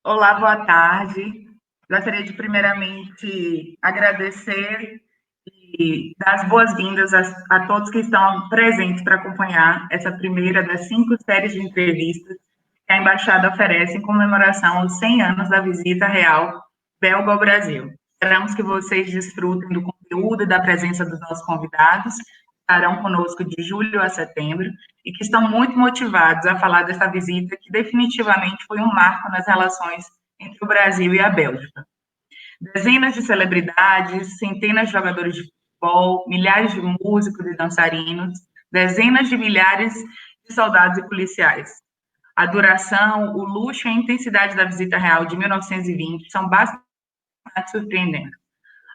Olá, boa tarde. Gostaria de primeiramente agradecer e dar as boas-vindas a todos que estão presentes para acompanhar essa primeira das 5 séries de entrevistas que a Embaixada oferece em comemoração aos 100 anos da visita real belga ao Brasil. Esperamos que vocês desfrutem do conteúdo e da presença dos nossos convidados, que estarão conosco de julho a setembro, e que estão muito motivados a falar dessa visita que definitivamente foi um marco nas relações entre o Brasil e a Bélgica. Dezenas de celebridades, centenas de jogadores de futebol, milhares de músicos e dançarinos, dezenas de milhares de soldados e policiais. A duração, o luxo e a intensidade da visita real de 1920 são bastante surpreendentes.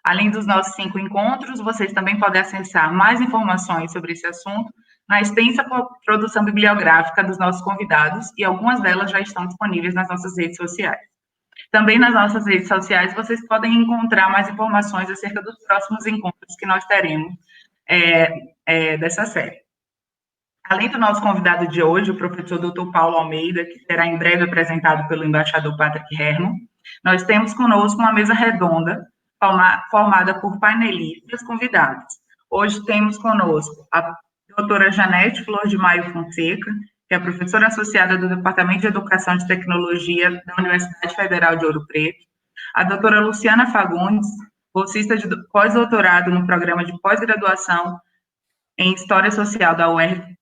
Além dos nossos 5 encontros, vocês também podem acessar mais informações sobre esse assunto na extensa produção bibliográfica dos nossos convidados, e algumas delas já estão disponíveis nas nossas redes sociais. Também nas nossas redes sociais vocês podem encontrar mais informações acerca dos próximos encontros que nós teremos dessa série. Além do nosso convidado de hoje, o professor Dr. Paulo Almeida, que será em breve apresentado pelo embaixador Patrick Herman, nós temos conosco uma mesa redonda formada por painelistas convidados. Hoje temos conosco a doutora Janete Flor de Maio Fonseca, que é professora associada do Departamento de Educação e Tecnologia da Universidade Federal de Ouro Preto, a doutora Luciana Fagundes, bolsista de pós-doutorado no programa de pós-graduação em História Social da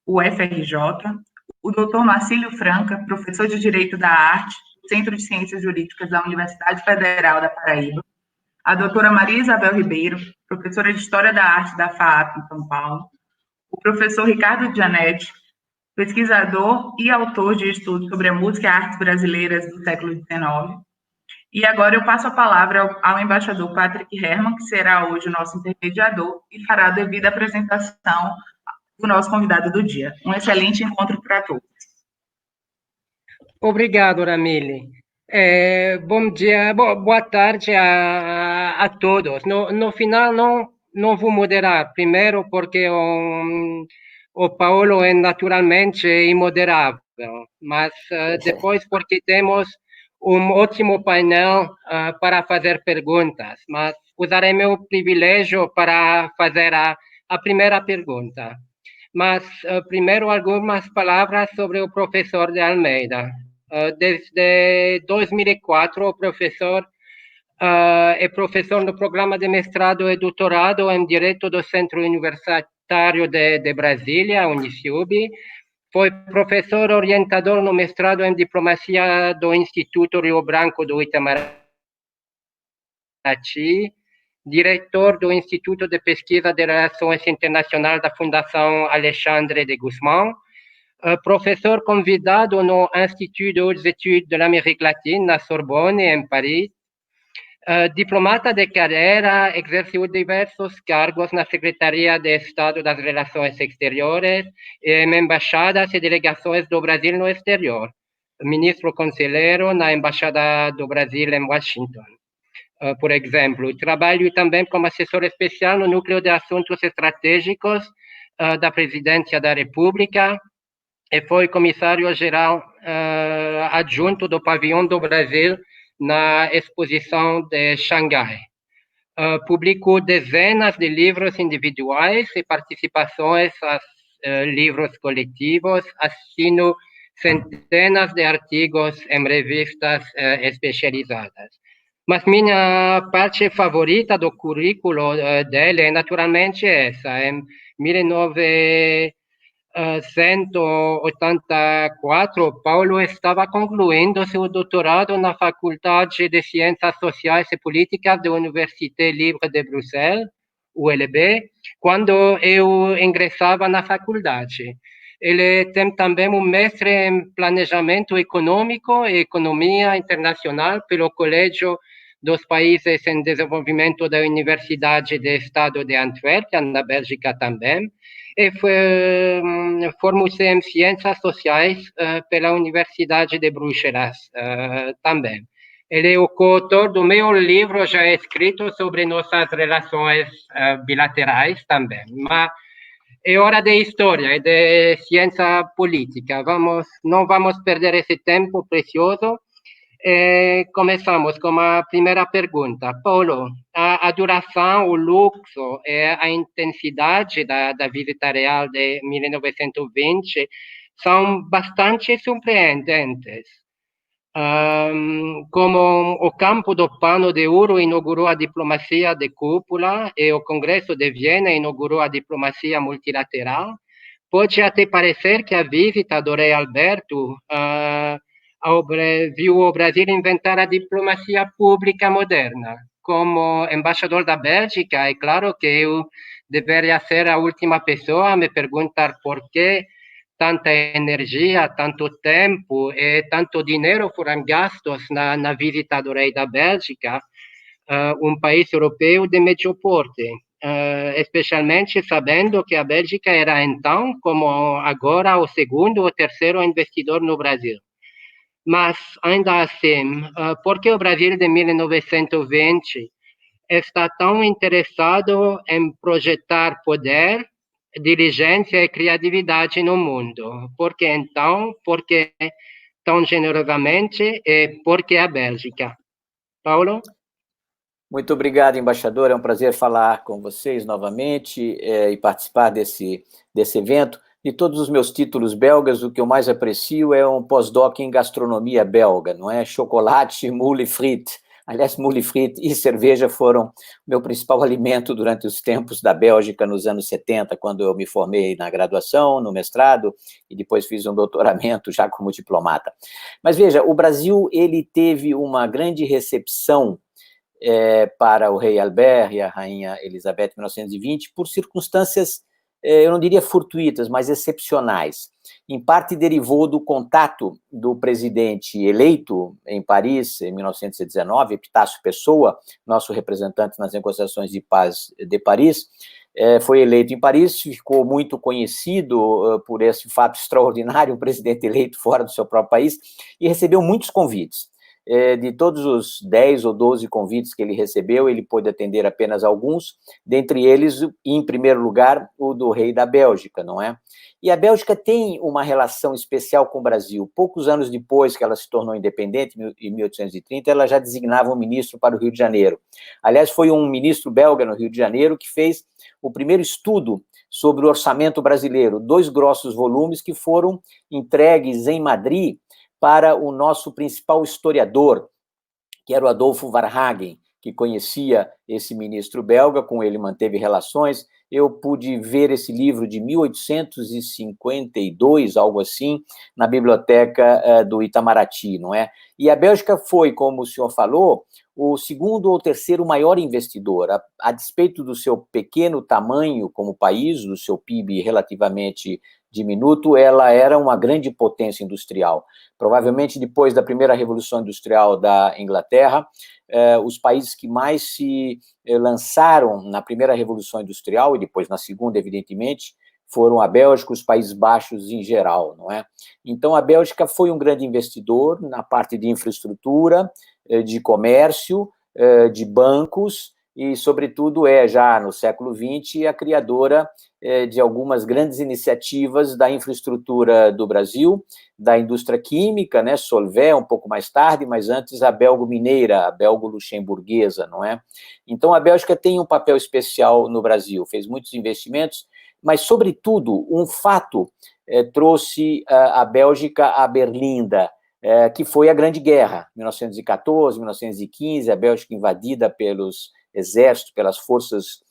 UFRJ, o doutor Marcílio Franca, professor de Direito da Arte, Centro de Ciências Jurídicas da Universidade Federal da Paraíba, a doutora Maria Isabel Ribeiro, professora de História da Arte da FAAP, em São Paulo, o professor Ricardo Gianetti, pesquisador e autor de estudos sobre a música e artes brasileiras do século XIX. E agora eu passo a palavra ao embaixador Patrick Herman, que será hoje o nosso intermediador e fará a devida apresentação do nosso convidado do dia. Um excelente encontro para todos. Obrigado, Ramile. Bom dia, boa tarde a todos. No final, não vou moderar. Primeiro, porque o Paulo é naturalmente imoderável, mas depois, porque temos um ótimo painel para fazer perguntas. Mas usarei meu privilégio para fazer a primeira pergunta. Mas primeiro, algumas palavras sobre o professor de Almeida. Desde 2004, o professor é professor no programa de mestrado e doutorado em Direito do Centro Universitário de Brasília, Uniciub. Foi professor orientador no mestrado em Diplomacia do Instituto Rio Branco do Itamaraty, diretor do Instituto de Pesquisa de Relações Internacionais da Fundação Alexandre de Guzmán, professor convidado no Institut de Hautes Études de l'Amérique Latine, na Sorbonne, em Paris. Diplomata de carreira, exerceu diversos cargos na Secretaria de Estado das Relações Exteriores e em embaixadas e delegações do Brasil no exterior. Ministro conselheiro na Embaixada do Brasil em Washington. Por exemplo, trabalho também como assessor especial no Núcleo de Assuntos Estratégicos da Presidência da República, e foi comissário-geral adjunto do Pavilhão do Brasil na exposição de Xangai. Publicou dezenas de livros individuais e participações a livros coletivos, assino centenas de artigos em revistas especializadas. Mas minha parte favorita do currículo dele é naturalmente essa. Em 1984, Paulo estava concluindo seu doutorado na Faculdade de Ciências Sociais e Políticas da Université Libre de Bruxelas, ULB, quando eu ingressava na faculdade. Ele tem também um mestre em Planejamento Econômico e Economia Internacional pelo Colégio dos Países em Desenvolvimento da Universidade do Estado de Antuérpia, na Bélgica também, e formou-se em Ciências Sociais pela Universidade de Bruxelas também. Ele é o coautor do meu livro já escrito sobre nossas relações bilaterais também. Mas é hora de história e de ciência política. Não vamos perder esse tempo precioso. Começamos com a primeira pergunta. Paulo, a duração, o luxo e a intensidade da visita real de 1920 são bastante surpreendentes. Como o campo do pano de ouro inaugurou a diplomacia de cúpula e o Congresso de Viena inaugurou a diplomacia multilateral, pode até parecer que a visita do rei Alberto viu o Brasil inventar a diplomacia pública moderna. Como embaixador da Bélgica, é claro que eu deveria ser a última pessoa a me perguntar por que tanta energia, tanto tempo e tanto dinheiro foram gastos na visita do rei da Bélgica, um país europeu de médio porte. Especialmente sabendo que a Bélgica era então, como agora, o segundo ou terceiro investidor no Brasil. Mas, ainda assim, por que o Brasil de 1920 está tão interessado em projetar poder, diligência e criatividade no mundo? Por que então? Por que tão generosamente? E por que a Bélgica? Paulo? Muito obrigado, embaixador. É um prazer falar com vocês novamente e participar desse evento. De todos os meus títulos belgas, o que eu mais aprecio é um pós-doc em gastronomia belga, não é? Chocolate, moule frite. Aliás, moule frite e cerveja foram meu principal alimento durante os tempos da Bélgica nos anos 70, quando eu me formei na graduação, no mestrado, e depois fiz um doutoramento já como diplomata. Mas veja, o Brasil ele teve uma grande recepção para o rei Albert e a rainha Elizabeth em 1920, por circunstâncias, eu não diria fortuitas, mas excepcionais. Em parte derivou do contato do presidente eleito em Paris, em 1919, Epitácio Pessoa, nosso representante nas negociações de paz de Paris, foi eleito em Paris, ficou muito conhecido por esse fato extraordinário, um presidente eleito fora do seu próprio país, e recebeu muitos convites. De todos os 10 ou 12 convites que ele recebeu, ele pôde atender apenas alguns, dentre eles, em primeiro lugar, o do rei da Bélgica, não é? E a Bélgica tem uma relação especial com o Brasil. Poucos anos depois que ela se tornou independente, em 1830, ela já designava um ministro para o Rio de Janeiro. Aliás, foi um ministro belga no Rio de Janeiro que fez o primeiro estudo sobre o orçamento brasileiro, 2 grossos volumes que foram entregues em Madrid para o nosso principal historiador, que era o Adolfo Varhagen, que conhecia esse ministro belga, com ele manteve relações. Eu pude ver esse livro de 1852, algo assim, na biblioteca do Itamaraty, não é? E a Bélgica foi, como o senhor falou, o segundo ou terceiro maior investidor. A despeito do seu pequeno tamanho como país, do seu PIB relativamente diminuto, ela era uma grande potência industrial. Provavelmente depois da primeira Revolução Industrial da Inglaterra, os países que mais se lançaram na primeira Revolução Industrial, e depois na segunda, evidentemente, foram a Bélgica, os Países Baixos em geral, não é? Então, a Bélgica foi um grande investidor na parte de infraestrutura, de comércio, de bancos, e, sobretudo, já no século XX, a criadora de algumas grandes iniciativas da infraestrutura do Brasil, da indústria química, né, Solvay, um pouco mais tarde, mas antes a belgo-mineira, a belgo-luxemburguesa, não é? Então, a Bélgica tem um papel especial no Brasil, fez muitos investimentos, mas, sobretudo, um fato trouxe a Bélgica à Berlinda, que foi a Grande Guerra, 1914, 1915, a Bélgica invadida pelos exércitos, pelas forças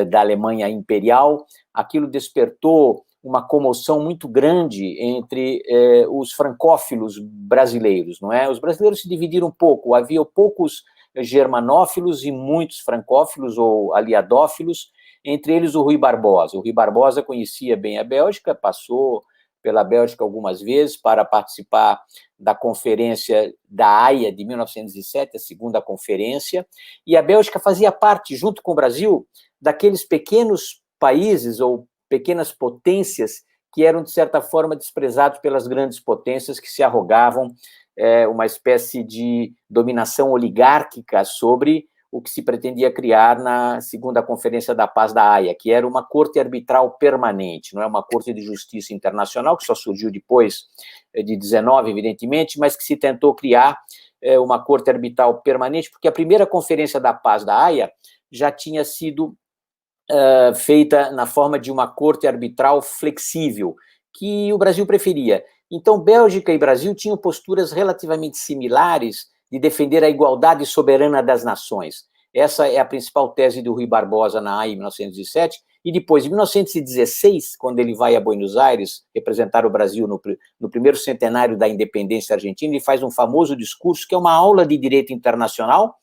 da Alemanha Imperial. Aquilo despertou uma comoção muito grande entre os francófilos brasileiros, não é? Os brasileiros se dividiram um pouco, havia poucos germanófilos e muitos francófilos ou aliadófilos, entre eles o Rui Barbosa. O Rui Barbosa conhecia bem a Bélgica, passou pela Bélgica algumas vezes para participar da Conferência da Haia de 1907, a segunda conferência, e a Bélgica fazia parte, junto com o Brasil, daqueles pequenos países ou pequenas potências que eram, de certa forma, desprezados pelas grandes potências que se arrogavam uma espécie de dominação oligárquica sobre o que se pretendia criar na segunda Conferência da Paz da Haia, que era uma corte arbitral permanente, não é uma corte de justiça internacional, que só surgiu depois de 19, evidentemente, mas que se tentou criar uma corte arbitral permanente, porque a primeira Conferência da Paz da Haia já tinha sido feita na forma de uma corte arbitral flexível, que o Brasil preferia. Então, Bélgica e Brasil tinham posturas relativamente similares de defender a igualdade soberana das nações. Essa é a principal tese do Rui Barbosa na AIA em 1907, e depois, em 1916, quando ele vai a Buenos Aires representar o Brasil no primeiro centenário da independência argentina, ele faz um famoso discurso, que é uma aula de direito internacional,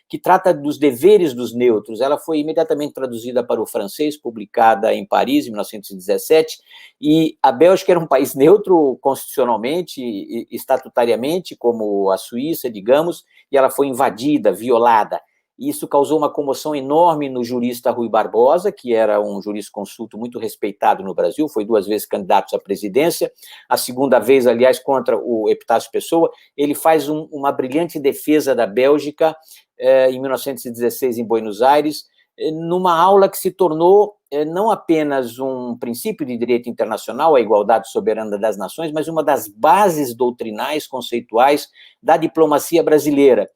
que trata dos deveres dos neutros. Ela foi imediatamente traduzida para o francês, publicada em Paris, em 1917, e a Bélgica era um país neutro constitucionalmente e estatutariamente, como a Suíça, digamos, e ela foi invadida, violada. Isso causou uma comoção enorme no jurista Rui Barbosa, que era um jurisconsulto muito respeitado no Brasil, foi 2 vezes candidato à presidência, a segunda vez, aliás, contra o Epitácio Pessoa. Ele faz uma brilhante defesa da Bélgica em 1916, em Buenos Aires, numa aula que se tornou não apenas um princípio de direito internacional, a igualdade soberana das nações, mas uma das bases doutrinais, conceituais da diplomacia brasileira,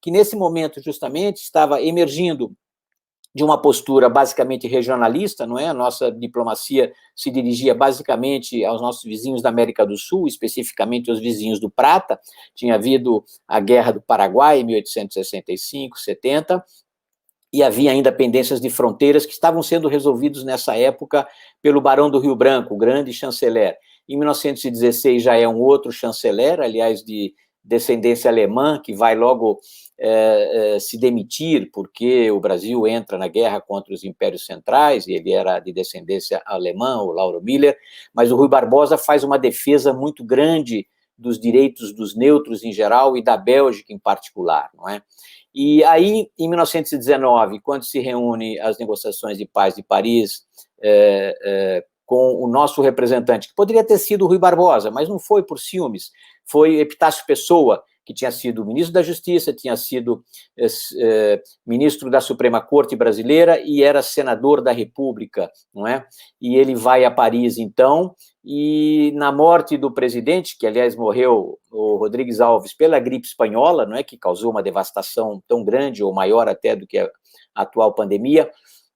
que nesse momento justamente estava emergindo de uma postura basicamente regionalista, não é? A nossa diplomacia se dirigia basicamente aos nossos vizinhos da América do Sul, especificamente aos vizinhos do Prata. Tinha havido a Guerra do Paraguai em 1865, 70, e havia ainda pendências de fronteiras que estavam sendo resolvidos nessa época pelo Barão do Rio Branco, o grande chanceler. Em 1916 já é um outro chanceler, aliás, de descendência alemã, que vai logo se demitir, porque o Brasil entra na guerra contra os impérios centrais, e ele era de descendência alemã, o Lauro Miller, mas o Rui Barbosa faz uma defesa muito grande dos direitos dos neutros em geral e da Bélgica em particular, não é? E aí, em 1919, quando se reúne as negociações de paz de Paris, com o nosso representante, que poderia ter sido o Rui Barbosa, mas não foi por ciúmes, foi Epitácio Pessoa, que tinha sido ministro da Justiça, tinha sido ministro da Suprema Corte Brasileira e era senador da República, não é? E ele vai a Paris, então, e na morte do presidente, que aliás morreu, o Rodrigues Alves, pela gripe espanhola, não é, que causou uma devastação tão grande ou maior até do que a atual pandemia,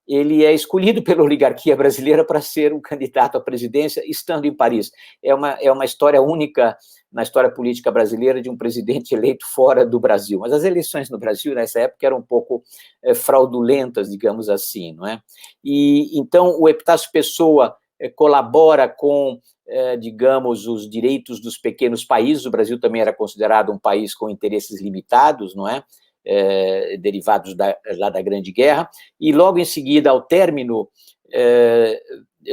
ele é escolhido pela oligarquia brasileira para ser um candidato à presidência, estando em Paris. É uma história única na história política brasileira de um presidente eleito fora do Brasil. Mas as eleições no Brasil, nessa época, eram um pouco fraudulentas, digamos assim, não é? E, então, o Epitácio Pessoa colabora com, digamos, os direitos dos pequenos países. O Brasil também era considerado um país com interesses limitados, não é? Derivados lá da Grande Guerra, e logo em seguida, ao término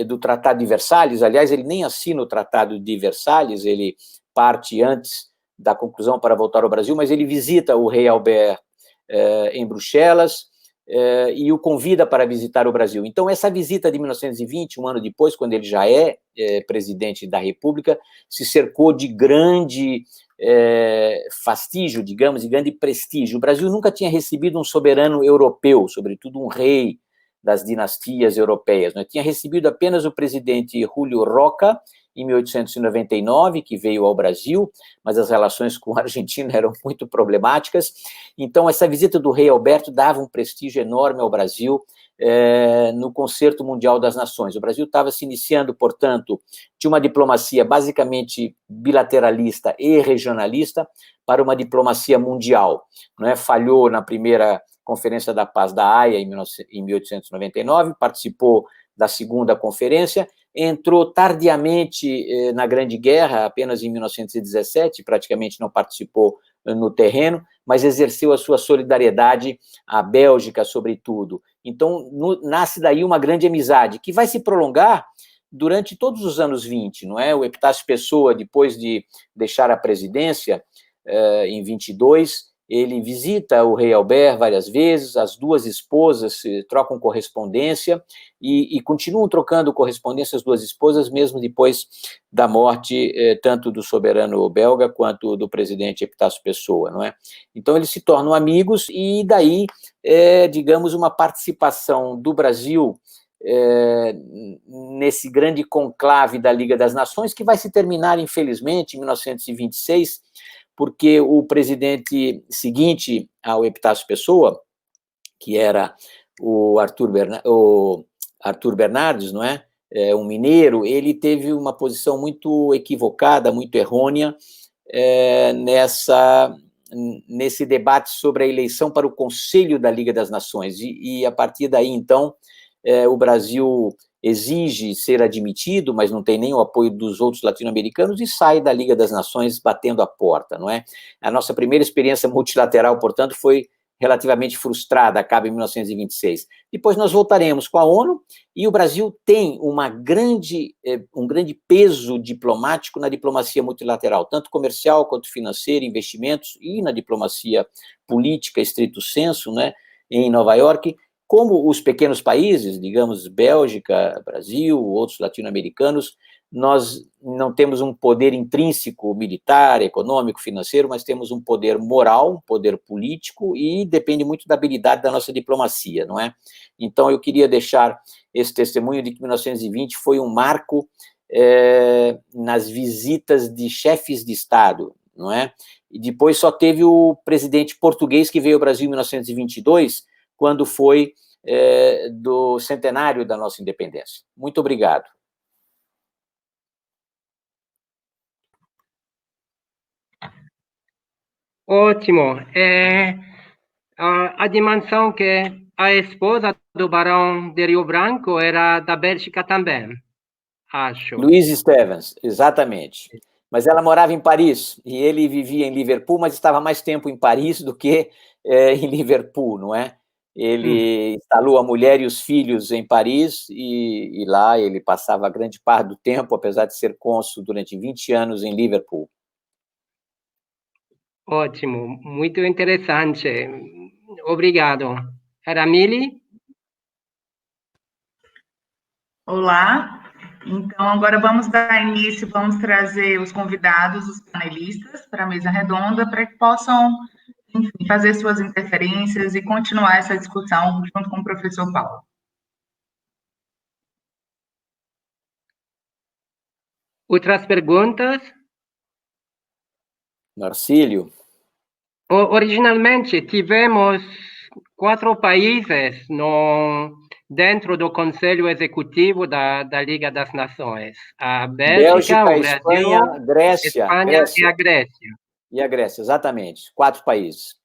do Tratado de Versalhes, aliás, ele nem assina o Tratado de Versalhes, ele parte antes da conclusão para voltar ao Brasil, mas ele visita o rei Albert em Bruxelas e o convida para visitar o Brasil. Então, essa visita de 1920, um ano depois, quando ele já é presidente da República, se cercou de grande fastígio, digamos, de grande prestígio. O Brasil nunca tinha recebido um soberano europeu, sobretudo um rei das dinastias europeias, né? Tinha recebido apenas o presidente Julio Roca, em 1899, que veio ao Brasil, mas as relações com a Argentina eram muito problemáticas. Então, essa visita do rei Alberto dava um prestígio enorme ao Brasil no Concerto Mundial das Nações. O Brasil estava se iniciando, portanto, de uma diplomacia basicamente bilateralista e regionalista para uma diplomacia mundial, não é? Falhou na primeira Conferência da Paz da Haia, em 1899, participou da segunda conferência, entrou tardiamente na Grande Guerra, apenas em 1917, praticamente não participou no terreno, mas exerceu a sua solidariedade à Bélgica, sobretudo. Então, nasce daí uma grande amizade, que vai se prolongar durante todos os anos 20, não é? O Epitácio Pessoa, depois de deixar a presidência, em 22, ele visita o rei Albert várias vezes, as duas esposas trocam correspondência e continuam trocando correspondência as duas esposas, mesmo depois da morte tanto do soberano belga quanto do presidente Epitácio Pessoa, não é? Então, eles se tornam amigos e daí, digamos, uma participação do Brasil nesse grande conclave da Liga das Nações, que vai se terminar, infelizmente, em 1926, porque o presidente seguinte ao Epitácio Pessoa, que era o Arthur Bernardes, não é? Um mineiro, ele teve uma posição muito equivocada, muito errônea nesse debate sobre a eleição para o Conselho da Liga das Nações, e a partir daí, então, o Brasil exige ser admitido, mas não tem nem o apoio dos outros latino-americanos e sai da Liga das Nações batendo a porta, não é? A nossa primeira experiência multilateral, portanto, foi relativamente frustrada, acaba em 1926. Depois nós voltaremos com a ONU e o Brasil tem um grande peso diplomático na diplomacia multilateral, tanto comercial quanto financeira, investimentos e na diplomacia política, estrito sensu, né, em Nova York, como os pequenos países, digamos, Bélgica, Brasil, outros latino-americanos, nós não temos um poder intrínseco, militar, econômico, financeiro, mas temos um poder moral, um poder político, e depende muito da habilidade da nossa diplomacia, não é? Então, eu queria deixar esse testemunho de que 1920 foi um marco nas visitas de chefes de Estado, não é? E depois só teve o presidente português que veio ao Brasil em 1922, quando foi do centenário da nossa independência. Muito obrigado. Ótimo. A dimensão que a esposa do Barão de Rio Branco era da Bélgica também, acho. Louise Stevens, exatamente. Mas ela morava em Paris, e ele vivia em Liverpool, mas estava mais tempo em Paris do que em Liverpool, não é? Ele instalou a mulher e os filhos em Paris, e lá ele passava grande parte do tempo, apesar de ser cônsul durante 20 anos em Liverpool. Ótimo, muito interessante. Obrigado. Aramile? Olá. Então, agora vamos dar início, vamos trazer os convidados, os panelistas, para a mesa redonda, para que possam, enfim, fazer suas interferências e continuar essa discussão junto com o professor Paulo. Outras perguntas? Marcílio? Originalmente, tivemos 4 países dentro do Conselho Executivo da Liga das Nações. A Bélgica, o Brasil, Espanha, Grécia, e a Grécia. E a Grécia, exatamente. 4 países.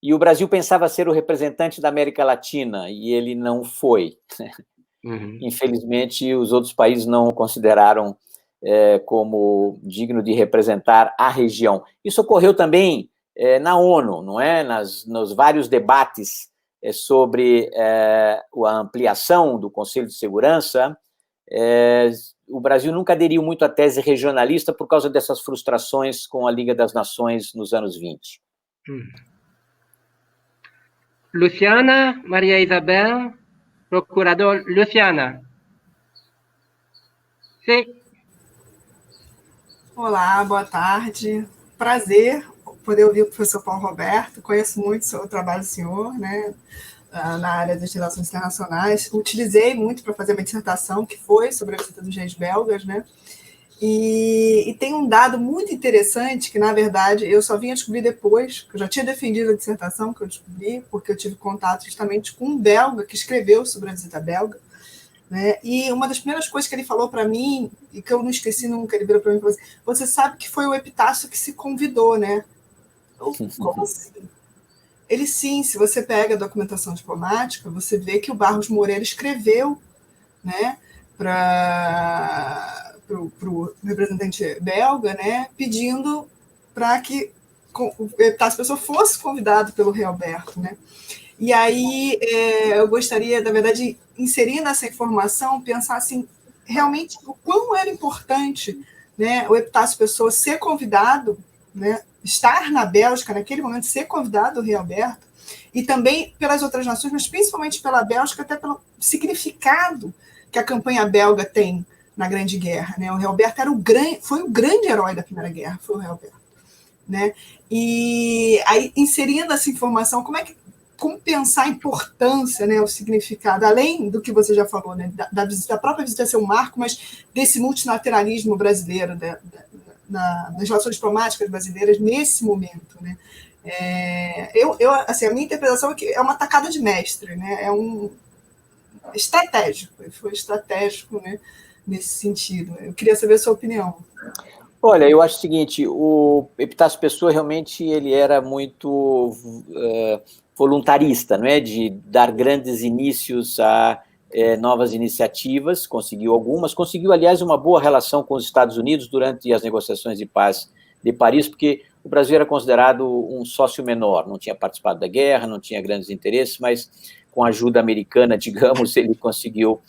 E o Brasil pensava ser o representante da América Latina, e ele não foi. Infelizmente, os outros países não o consideraram como digno de representar a região. Isso ocorreu também na ONU, não é? Nos vários debates sobre a ampliação do Conselho de Segurança, o Brasil nunca aderiu muito à tese regionalista por causa dessas frustrações com a Liga das Nações nos anos 20. Luciana, Maria Isabel, procurador. Luciana. Sim. Olá, boa tarde. Prazer poder ouvir o professor Paulo Roberto. Conheço muito o trabalho do senhor, né, na área das relações internacionais. Utilizei muito para fazer uma dissertação que foi sobre a visita dos reis belgas, né? E tem um dado muito interessante que, na verdade, eu só vim a descobrir depois, que eu já tinha defendido a dissertação que eu descobri, porque eu tive contato justamente com um belga que escreveu sobre a visita belga, né? E uma das primeiras coisas que ele falou para mim, e que eu não esqueci nunca, ele virou para mim e falou assim: você sabe que foi o Epitácio que se convidou, né? Como assim? Ele, sim, se você pega a documentação diplomática, você vê que o Barros Moreira escreveu, né, para o representante belga, né, pedindo para que o Epitácio Pessoa fosse convidado pelo rei Alberto, né? E aí eu gostaria, na verdade, inserindo essa informação, pensar assim, realmente o quão era importante, né, o Epitácio Pessoa ser convidado, né, estar na Bélgica, naquele momento, ser convidado do rei Alberto, e também pelas outras nações, mas principalmente pela Bélgica, até pelo significado que a campanha belga tem na Grande Guerra, né? O rei Alberto foi o grande herói da Primeira Guerra, foi o rei Alberto, né? E aí, inserindo essa informação, como pensar a importância, né, o significado, além do que você já falou, né, da própria visita ser um marco, mas desse multilateralismo brasileiro, das relações diplomáticas brasileiras nesse momento, né? Assim, a minha interpretação é que é uma tacada de mestre, né? É estratégico, foi estratégico, né, nesse sentido. Eu queria saber a sua opinião. Olha, eu acho o seguinte, o Epitácio Pessoa realmente ele era muito voluntarista, não é? De dar grandes inícios a novas iniciativas, conseguiu, aliás, uma boa relação com os Estados Unidos durante as negociações de paz de Paris, porque o Brasil era considerado um sócio menor, não tinha participado da guerra, não tinha grandes interesses, mas com a ajuda americana, digamos, ele conseguiu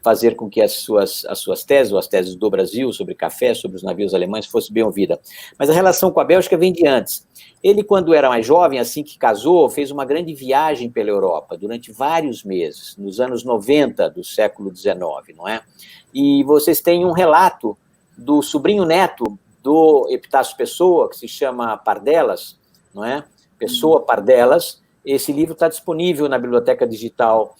fazer com que as suas teses, ou as teses do Brasil sobre café, sobre os navios alemães, fosse bem ouvida. Mas a relação com a Bélgica vem de antes. Ele, quando era mais jovem, assim que casou, fez uma grande viagem pela Europa, durante vários meses, nos anos 90 do século XIX, não é? E vocês têm um relato do sobrinho neto do Epitácio Pessoa, que se chama Pardelas, não é? Pessoa Pardelas. Esse livro está disponível na biblioteca digital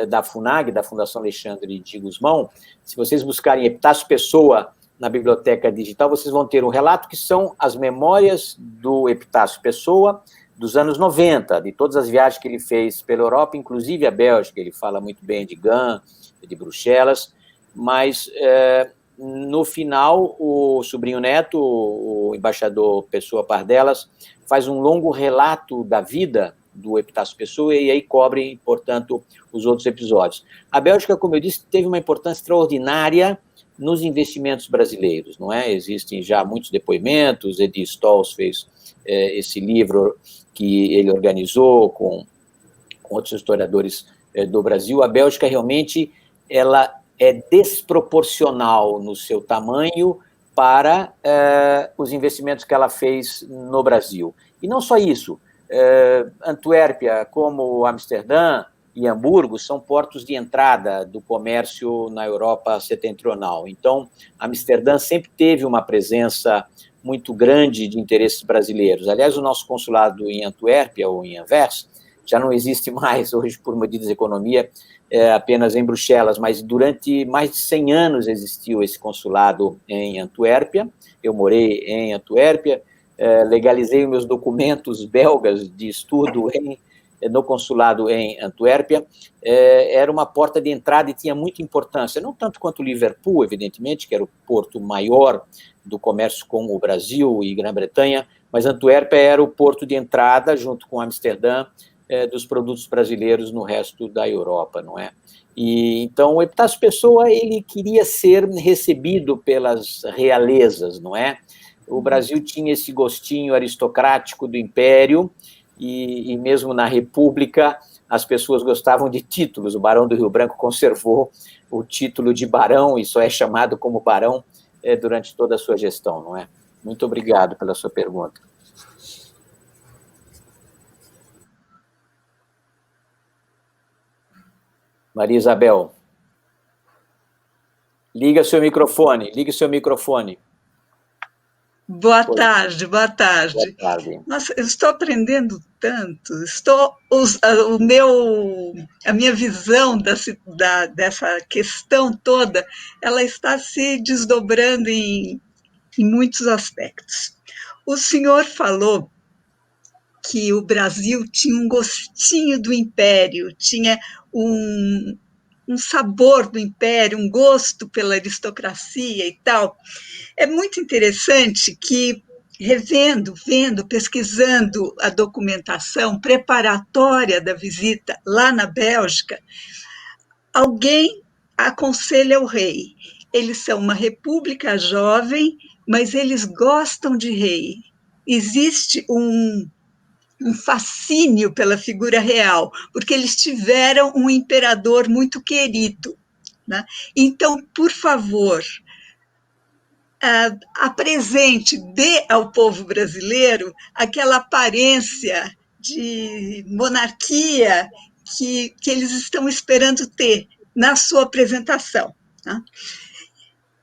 da FUNAG, da Fundação Alexandre de Gusmão. Se vocês buscarem Epitácio Pessoa na biblioteca digital, vocês vão ter um relato que são as memórias do Epitácio Pessoa dos anos 90, de todas as viagens que ele fez pela Europa, inclusive a Bélgica. Ele fala muito bem de Gand, de Bruxelas, mas no final o sobrinho neto, o embaixador Pessoa Pardelas, faz um longo relato da vida do Epitácio Pessoa, e aí cobre, portanto, os outros episódios. A Bélgica, como eu disse, teve uma importância extraordinária nos investimentos brasileiros, não é? Existem já muitos depoimentos, Edi Stolz fez esse livro que ele organizou com outros historiadores do Brasil. A Bélgica realmente ela é desproporcional no seu tamanho para os investimentos que ela fez no Brasil. E não só isso, Antuérpia, como Amsterdã e Hamburgo, são portos de entrada do comércio na Europa setentrional. Então, Amsterdã sempre teve uma presença muito grande de interesses brasileiros. Aliás, o nosso consulado em Antuérpia, ou em Anvers, já não existe mais hoje por medidas de economia, apenas em Bruxelas, mas durante mais de 100 anos existiu esse consulado em Antuérpia. Eu morei em Antuérpia, legalizei meus documentos belgas de estudo no consulado em Antuérpia. Era uma porta de entrada e tinha muita importância, não tanto quanto Liverpool, evidentemente, que era o porto maior do comércio com o Brasil e Grã-Bretanha, mas Antuérpia era o porto de entrada, junto com Amsterdã, dos produtos brasileiros no resto da Europa, não é? E então o Epitácio Pessoa ele queria ser recebido pelas realezas, não é? O Brasil tinha esse gostinho aristocrático do Império, e mesmo na República as pessoas gostavam de títulos. O Barão do Rio Branco conservou o título de barão e só é chamado como barão durante toda a sua gestão, não é? Muito obrigado pela sua pergunta. Maria Isabel, ligue seu microfone. Boa tarde, boa tarde. Boa tarde. Nossa, eu estou aprendendo tanto, a minha visão dessa questão toda, ela está se desdobrando em muitos aspectos. O senhor falou que o Brasil tinha um gostinho do império, tinha um sabor do império, um gosto pela aristocracia e tal. É muito interessante que, vendo, pesquisando a documentação preparatória da visita lá na Bélgica, alguém aconselha o rei. Eles são uma república jovem, mas eles gostam de rei. Existe um fascínio pela figura real, porque eles tiveram um imperador muito querido, né? Então, por favor, apresente, dê ao povo brasileiro aquela aparência de monarquia que eles estão esperando ter na sua apresentação. Tá?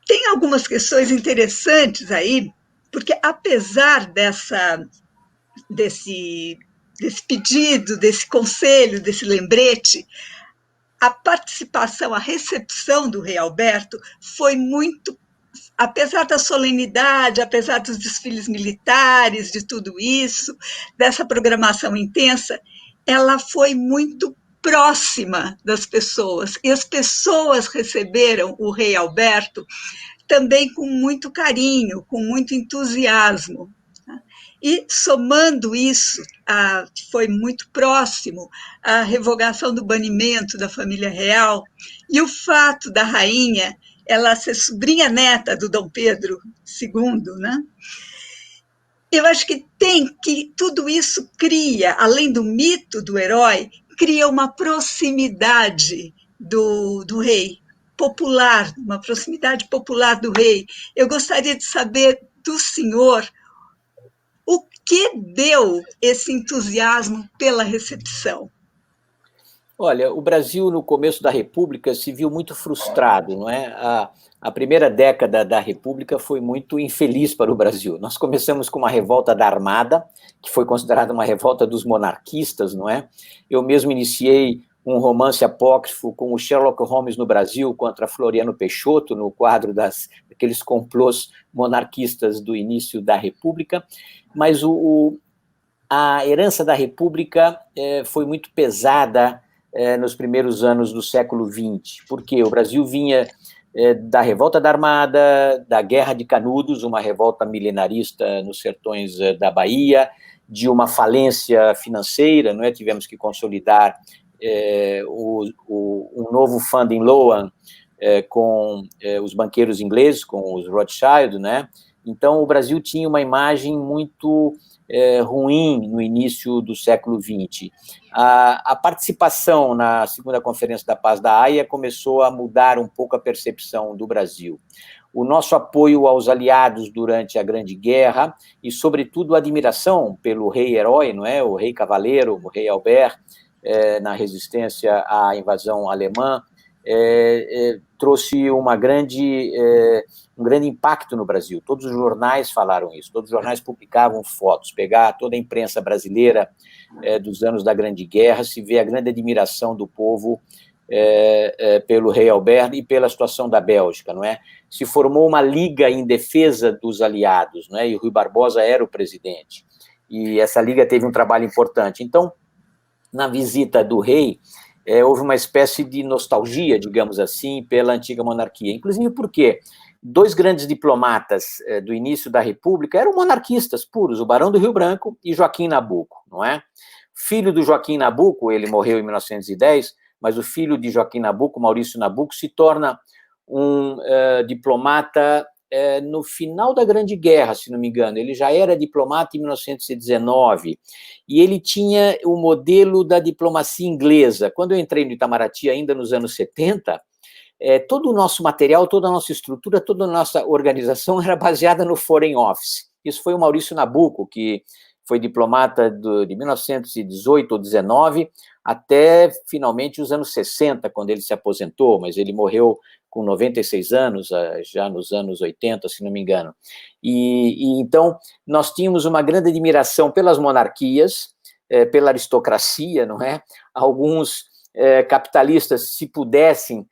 Tem algumas questões interessantes aí, porque apesar desse pedido, desse conselho, desse lembrete, a participação, a recepção do rei Alberto foi muito, apesar da solenidade, apesar dos desfiles militares, de tudo isso, dessa programação intensa, ela foi muito próxima das pessoas, e as pessoas receberam o rei Alberto também com muito carinho, com muito entusiasmo. E, somando isso, foi muito próximo à revogação do banimento da família real e o fato da rainha ela ser sobrinha neta do Dom Pedro II, né? Eu acho que tudo isso cria, além do mito do herói, cria uma proximidade do rei popular, uma proximidade popular do rei. Eu gostaria de saber do senhor o que deu esse entusiasmo pela recepção. Olha, o Brasil, no começo da República, se viu muito frustrado, não é? A primeira década da República foi muito infeliz para o Brasil. Nós começamos com uma revolta da Armada, que foi considerada uma revolta dos monarquistas, não é? Eu mesmo iniciei um romance apócrifo com o Sherlock Holmes no Brasil contra Floriano Peixoto, no quadro daqueles complôs monarquistas do início da República, mas a herança da República foi muito pesada nos primeiros anos do século XX, porque o Brasil vinha da revolta da Armada, da Guerra de Canudos, uma revolta milenarista nos sertões da Bahia, de uma falência financeira, não é? Tivemos que consolidar um novo funding loan com os banqueiros ingleses, com os Rothschild, né? Então, o Brasil tinha uma imagem muito ruim no início do século XX. A participação na segunda Conferência da Paz da Haia começou a mudar um pouco a percepção do Brasil. O nosso apoio aos aliados durante a Grande Guerra e, sobretudo, a admiração pelo rei-herói, não é? O rei cavaleiro, o rei Albert, na resistência à invasão alemã, trouxe um grande impacto no Brasil. Todos os jornais falaram isso, todos os jornais publicavam fotos, pegar toda a imprensa brasileira dos anos da Grande Guerra, se vê a grande admiração do povo pelo rei Albert e pela situação da Bélgica, não é? Se formou uma liga em defesa dos aliados, não é? E o Rui Barbosa era o presidente, e essa liga teve um trabalho importante. Então, na visita do rei, houve uma espécie de nostalgia, digamos assim, pela antiga monarquia, inclusive porque dois grandes diplomatas do início da República eram monarquistas puros, o Barão do Rio Branco e Joaquim Nabuco, não é? Filho do Joaquim Nabuco, ele morreu em 1910, mas o filho de Joaquim Nabuco, Maurício Nabuco, se torna um diplomata no final da Grande Guerra, se não me engano. Ele já era diplomata em 1919, e ele tinha o modelo da diplomacia inglesa. Quando eu entrei no Itamaraty, ainda nos anos 70, todo o nosso material, toda a nossa estrutura, toda a nossa organização era baseada no Foreign Office. Isso foi o Maurício Nabuco, que foi diplomata de 1918 ou 19 até, finalmente, os anos 60, quando ele se aposentou, mas ele morreu com 96 anos, já nos anos 80, se não me engano. E então, nós tínhamos uma grande admiração pelas monarquias, pela aristocracia, não é? Alguns capitalistas, se pudessem,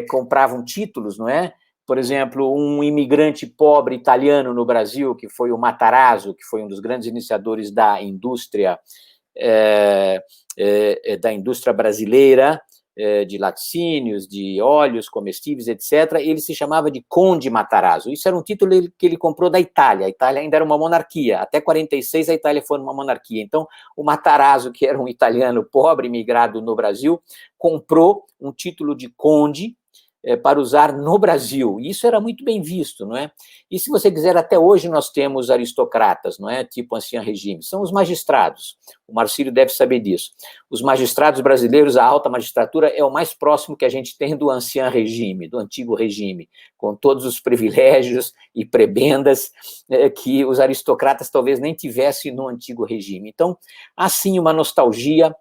compravam títulos, não é? Por exemplo, um imigrante pobre italiano no Brasil, que foi o Matarazzo, que foi um dos grandes iniciadores da indústria brasileira, de laticínios, de óleos comestíveis, etc., ele se chamava de Conde Matarazzo. Isso era um título que ele comprou da Itália. A Itália ainda era uma monarquia. Até 46 a Itália foi uma monarquia. Então, o Matarazzo, que era um italiano pobre, imigrado no Brasil, comprou um título de conde para usar no Brasil. Isso era muito bem visto, não é? E se você quiser, até hoje nós temos aristocratas, não é? Tipo ancien regime. São os magistrados. O Marcílio deve saber disso. Os magistrados brasileiros, a alta magistratura, é o mais próximo que a gente tem do ancien regime, do antigo regime, com todos os privilégios e prebendas que os aristocratas talvez nem tivessem no antigo regime. Então, há sim uma nostalgia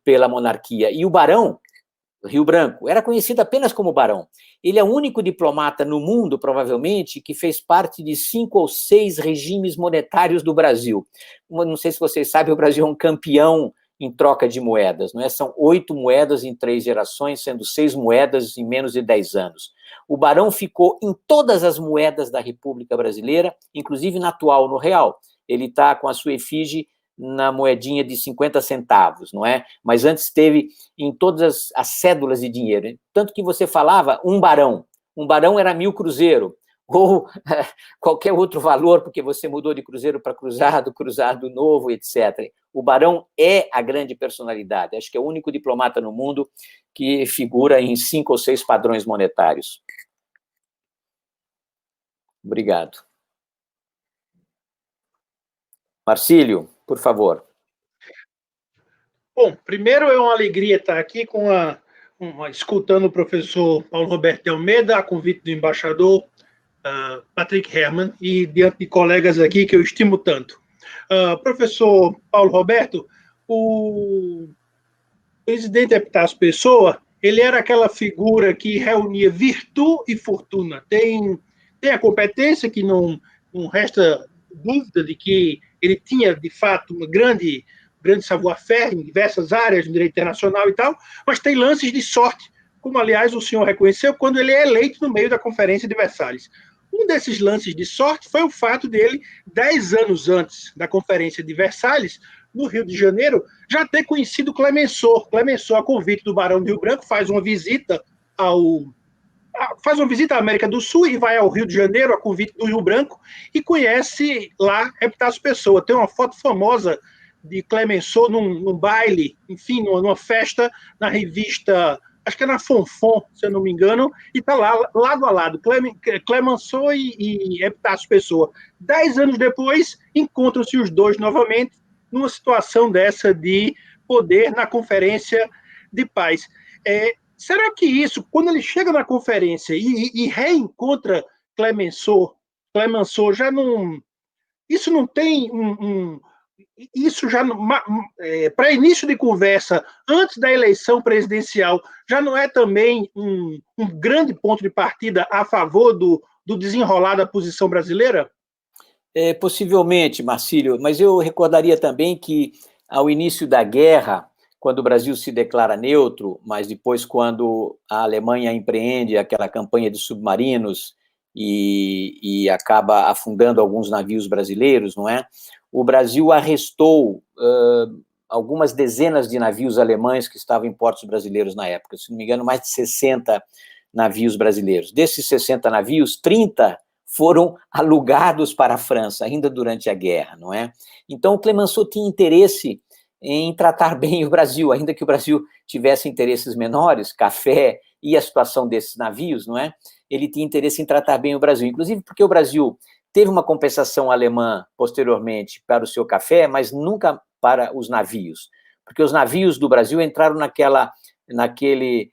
pela monarquia. E o barão, Rio Branco, era conhecido apenas como barão. Ele é o único diplomata no mundo, provavelmente, que fez parte de 5 ou 6 regimes monetários do Brasil. Não sei se vocês sabem, o Brasil é um campeão em troca de moedas, não é? São 8 moedas em 3 gerações, sendo 6 moedas em menos de 10 anos. O barão ficou em todas as moedas da República Brasileira, inclusive na atual, no real. Ele está com a sua efígie na moedinha de 50 centavos, não é? Mas antes teve em todas as cédulas de dinheiro. Tanto que você falava um barão era 1.000 cruzeiro, ou qualquer outro valor, porque você mudou de cruzeiro para cruzado, cruzado novo, etc. O barão é a grande personalidade. Acho que é o único diplomata no mundo que figura em 5 ou 6 padrões monetários. Obrigado. Marcílio, por favor. Bom, primeiro é uma alegria estar aqui escutando o professor Paulo Roberto de Almeida, a convite do embaixador Patrick Herrmann, e diante de colegas aqui que eu estimo tanto. Professor Paulo Roberto, o presidente Epitácio Pessoa, ele era aquela figura que reunia virtude e fortuna. Tem a competência, que não resta dúvida de que ele tinha, de fato, uma grande savoir-faire em diversas áreas, no direito internacional e tal, mas tem lances de sorte, como, aliás, o senhor reconheceu quando ele é eleito no meio da Conferência de Versalhes. Um desses lances de sorte foi o fato dele, 10 anos antes da Conferência de Versalhes, no Rio de Janeiro, já ter conhecido Clemenceau. Clemenceau, a convite do Barão de Rio Branco, faz uma visita à América do Sul e vai ao Rio de Janeiro, a convite do Rio Branco, e conhece lá Epitácio Pessoa. Tem uma foto famosa de Clemenceau num baile, enfim, numa festa, na revista, acho que é na Fonfon, se eu não me engano, e está lá, lado a lado, Clemenceau e Epitácio Pessoa. 10 anos depois, encontram-se os dois novamente numa situação dessa de poder na Conferência de Paz. Será que isso, quando ele chega na conferência e reencontra Clemenceau já não... Isso não tem isso já, para início de conversa, antes da eleição presidencial, já não é também um grande ponto de partida a favor do desenrolar da posição brasileira? Possivelmente, Marcílio, mas eu recordaria também que, ao início da guerra, quando o Brasil se declara neutro, mas depois quando a Alemanha empreende aquela campanha de submarinos e acaba afundando alguns navios brasileiros, não é? O Brasil arrestou algumas dezenas de navios alemães que estavam em portos brasileiros na época, se não me engano, mais de 60 navios brasileiros. Desses 60 navios, 30 foram alugados para a França, ainda durante a guerra, não é? Então, o Clemenceau tinha interesse em tratar bem o Brasil, ainda que o Brasil tivesse interesses menores, café e a situação desses navios, não é? Ele tinha interesse em tratar bem o Brasil, inclusive porque o Brasil teve uma compensação alemã posteriormente para o seu café, mas nunca para os navios, porque os navios do Brasil entraram naquele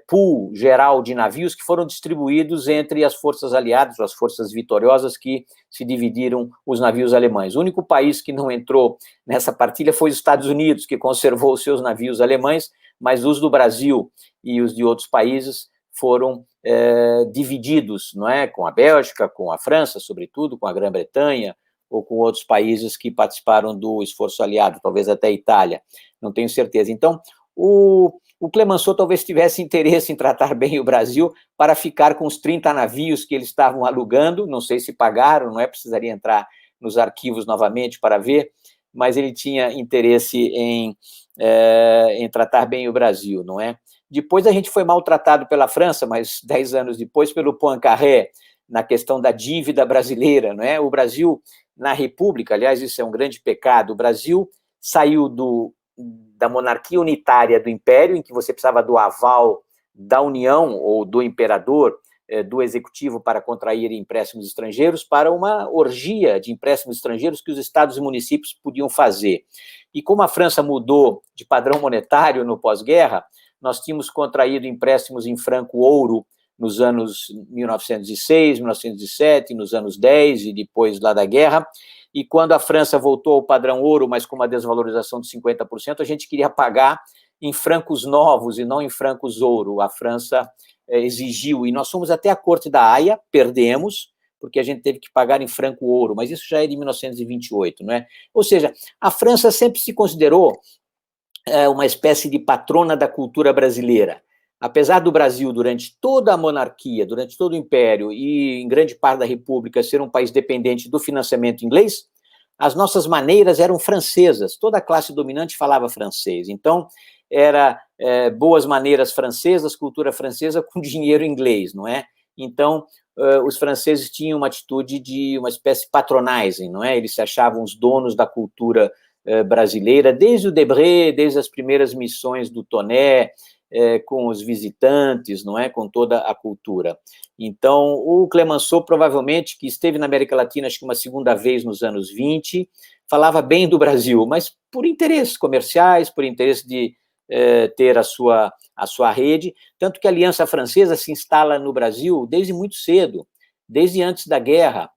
pool geral de navios que foram distribuídos entre as forças aliadas, as forças vitoriosas que se dividiram os navios alemães. O único país que não entrou nessa partilha foi os Estados Unidos, que conservou os seus navios alemães, mas os do Brasil e os de outros países foram divididos, não é? Com a Bélgica, com a França, sobretudo, com a Grã-Bretanha, ou com outros países que participaram do esforço aliado, talvez até a Itália, não tenho certeza. Então, o Clemenceau talvez tivesse interesse em tratar bem o Brasil para ficar com os 30 navios que eles estavam alugando, não sei se pagaram, não é? Precisaria entrar nos arquivos novamente para ver, mas ele tinha interesse em tratar bem o Brasil, não é? Depois a gente foi maltratado pela França, mas 10 anos depois pelo Poincaré, na questão da dívida brasileira, não é? O Brasil, na República, aliás, isso é um grande pecado, o Brasil saiu da monarquia unitária do Império, em que você precisava do aval da União ou do imperador, do executivo para contrair empréstimos estrangeiros, para uma orgia de empréstimos estrangeiros que os estados e municípios podiam fazer. E como a França mudou de padrão monetário no pós-guerra, nós tínhamos contraído empréstimos em franco-ouro nos anos 1906, 1907, nos anos 10 e depois lá da guerra, e quando a França voltou ao padrão ouro, mas com uma desvalorização de 50%, a gente queria pagar em francos novos e não em francos ouro. A França exigiu, e nós fomos até a Corte da Haia, perdemos, porque a gente teve que pagar em franco ouro, mas isso já é de 1928, não é? Ou seja, a França sempre se considerou uma espécie de patrona da cultura brasileira. Apesar do Brasil, durante toda a monarquia, durante todo o império e em grande parte da república, ser um país dependente do financiamento inglês, as nossas maneiras eram francesas, toda a classe dominante falava francês, então era boas maneiras francesas, cultura francesa com dinheiro inglês, não é? Então, os franceses tinham uma atitude de uma espécie de patronizing, não é? Eles se achavam os donos da cultura brasileira, desde o Debré, desde as primeiras missões do Toné, com os visitantes, não é? Com toda a cultura. Então, o Clemenceau, provavelmente, que esteve na América Latina, acho que uma segunda vez nos anos 20, falava bem do Brasil, mas por interesses comerciais, por interesse de ter a sua rede, tanto que a Aliança Francesa se instala no Brasil desde muito cedo, desde antes da guerra,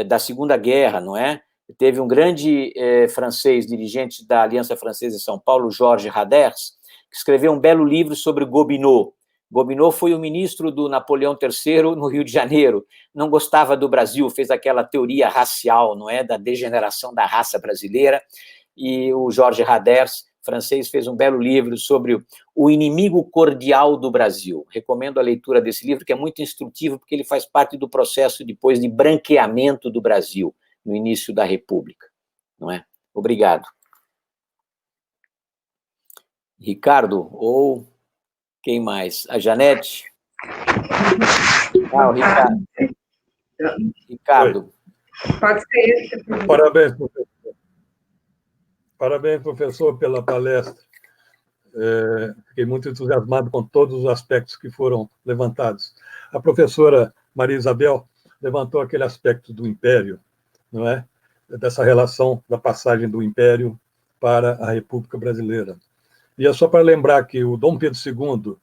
da Segunda Guerra, não é? Teve um grande francês, dirigente da Aliança Francesa em São Paulo, Georges Raders, que escreveu um belo livro sobre Gobineau. Gobineau foi o ministro do Napoleão III no Rio de Janeiro, não gostava do Brasil, fez aquela teoria racial, não é, da degeneração da raça brasileira, e o Georges Raders, francês, fez um belo livro sobre o inimigo cordial do Brasil. Recomendo a leitura desse livro, que é muito instrutivo, porque ele faz parte do processo depois de branqueamento do Brasil, no início da República, não é? Obrigado. Ricardo, ou quem mais? A Janete? Ah, o Ricardo. Ricardo. Pode ser esse. Parabéns, professor. Parabéns, professor, pela palestra. Fiquei muito entusiasmado com todos os aspectos que foram levantados. A professora Maria Isabel levantou aquele aspecto do império, não é? Dessa relação da passagem do império para a República Brasileira. E é só para lembrar que o Dom Pedro II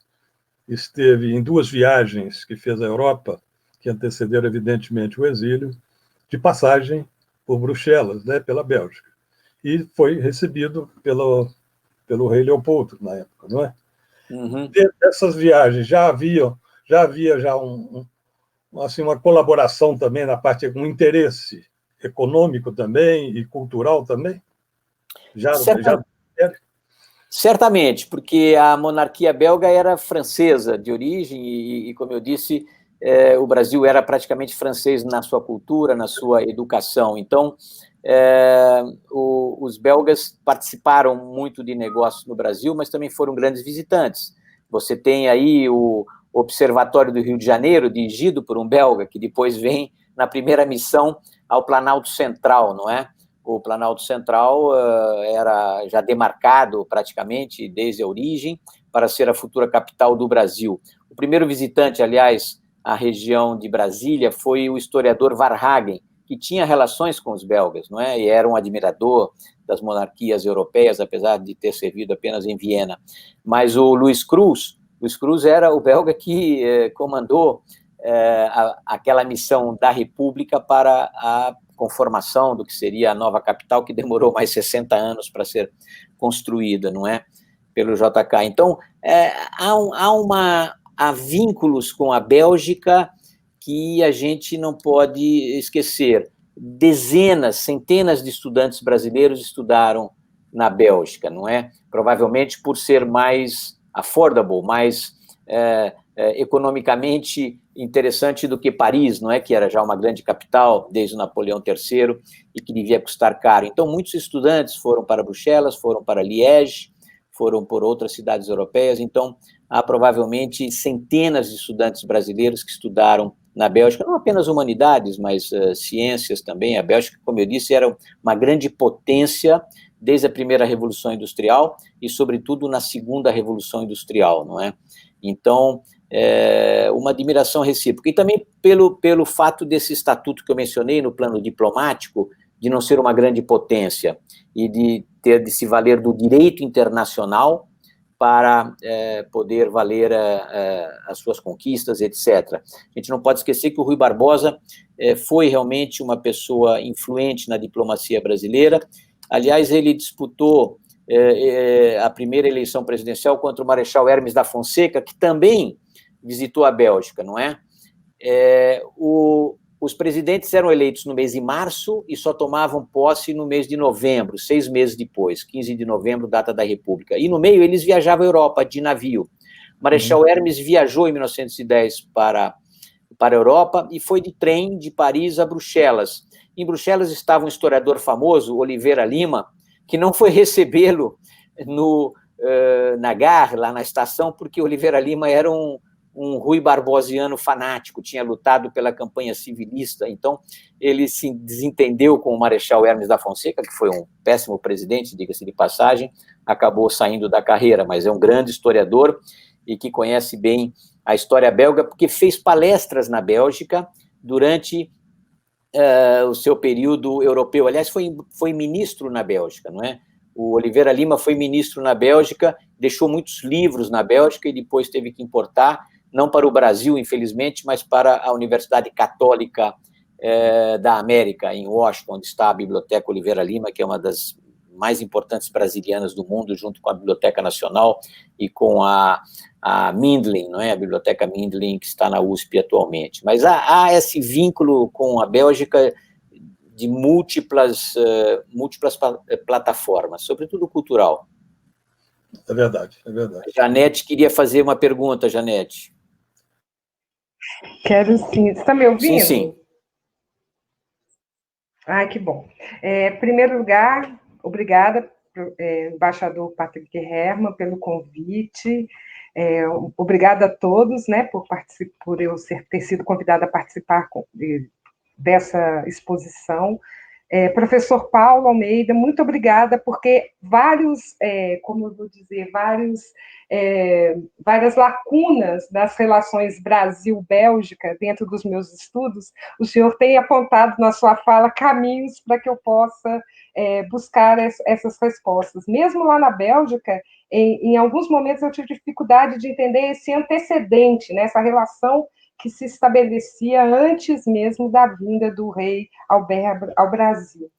esteve em 2 viagens que fez à Europa, que antecederam, evidentemente, o exílio, de passagem por Bruxelas, né, pela Bélgica. E foi recebido pelo rei Leopoldo, na época, não é? Uhum. Dessas viagens já havia uma colaboração também na parte, um interesse econômico também e cultural também? Certamente, porque a monarquia belga era francesa de origem e como eu disse, o Brasil era praticamente francês na sua cultura, na sua educação. Então, os belgas participaram muito de negócios no Brasil, mas também foram grandes visitantes. Você tem aí o Observatório do Rio de Janeiro, dirigido por um belga, que depois vem na primeira missão ao Planalto Central, não é? O Planalto Central era já demarcado praticamente desde a origem para ser a futura capital do Brasil. O primeiro visitante, aliás, à região de Brasília foi o historiador Varhagen, que tinha relações com os belgas, não é? E era um admirador das monarquias europeias, apesar de ter servido apenas em Viena. Mas o Luiz Cruz era o belga que comandou aquela missão da República para a conformação do que seria a nova capital, que demorou mais 60 anos para ser construída, não é? Pelo JK. Então, há vínculos com a Bélgica que a gente não pode esquecer. Dezenas, centenas de estudantes brasileiros estudaram na Bélgica, não é? Provavelmente por ser mais affordable, mais economicamente interessante do que Paris, não é? Que era já uma grande capital desde o Napoleão III e que devia custar caro. Então, muitos estudantes foram para Bruxelas, foram para Liège, foram por outras cidades europeias. Então, há provavelmente centenas de estudantes brasileiros que estudaram na Bélgica, não apenas humanidades, mas ciências também. A Bélgica, como eu disse, era uma grande potência desde a primeira Revolução Industrial e, sobretudo, na segunda Revolução Industrial, não é? Então, uma admiração recíproca. E também pelo fato desse estatuto que eu mencionei no plano diplomático, de não ser uma grande potência e de ter de se valer do direito internacional para poder valer as suas conquistas, etc. A gente não pode esquecer que o Rui Barbosa foi realmente uma pessoa influente na diplomacia brasileira. Aliás, ele disputou a primeira eleição presidencial contra o Marechal Hermes da Fonseca, que também visitou a Bélgica, não é? Os presidentes eram eleitos no mês de março e só tomavam posse no mês de novembro, 6 meses depois, 15 de novembro, data da República. E no meio eles viajavam à Europa de navio. Marechal Hermes viajou em 1910 para a Europa e foi de trem de Paris a Bruxelas. Em Bruxelas estava um historiador famoso, Oliveira Lima, que não foi recebê-lo na Gare, lá na estação, porque Oliveira Lima era um Rui Barbosiano fanático, tinha lutado pela campanha civilista, então ele se desentendeu com o Marechal Hermes da Fonseca, que foi um péssimo presidente, diga-se de passagem, acabou saindo da carreira, mas é um grande historiador e que conhece bem a história belga, porque fez palestras na Bélgica durante o seu período europeu. Aliás, foi ministro na Bélgica, não é? O Oliveira Lima foi ministro na Bélgica, deixou muitos livros na Bélgica e depois teve que importar, não para o Brasil, infelizmente, mas para a Universidade Católica da América, em Washington, onde está a Biblioteca Oliveira Lima, que é uma das mais importantes brasilianas do mundo, junto com a Biblioteca Nacional e com a Mindlin, não é? A Biblioteca Mindlin, que está na USP atualmente. Mas há esse vínculo com a Bélgica de múltiplas plataformas, sobretudo cultural. É verdade, é verdade. Janete queria fazer uma pergunta, Janete. Quero sim. Você está me ouvindo? Sim, sim. Ai, que bom. Em primeiro lugar, obrigada, embaixador Patrick Herman, pelo convite. Obrigada a todos, né, por eu ter sido convidada a participar dessa exposição. Professor Paulo Almeida, muito obrigada, porque várias lacunas das relações Brasil-Bélgica dentro dos meus estudos, o senhor tem apontado na sua fala caminhos para que eu possa buscar essas respostas. Mesmo lá na Bélgica, em alguns momentos eu tive dificuldade de entender esse antecedente, né, essa relação que se estabelecia antes mesmo da vinda do rei Albert ao Brasil.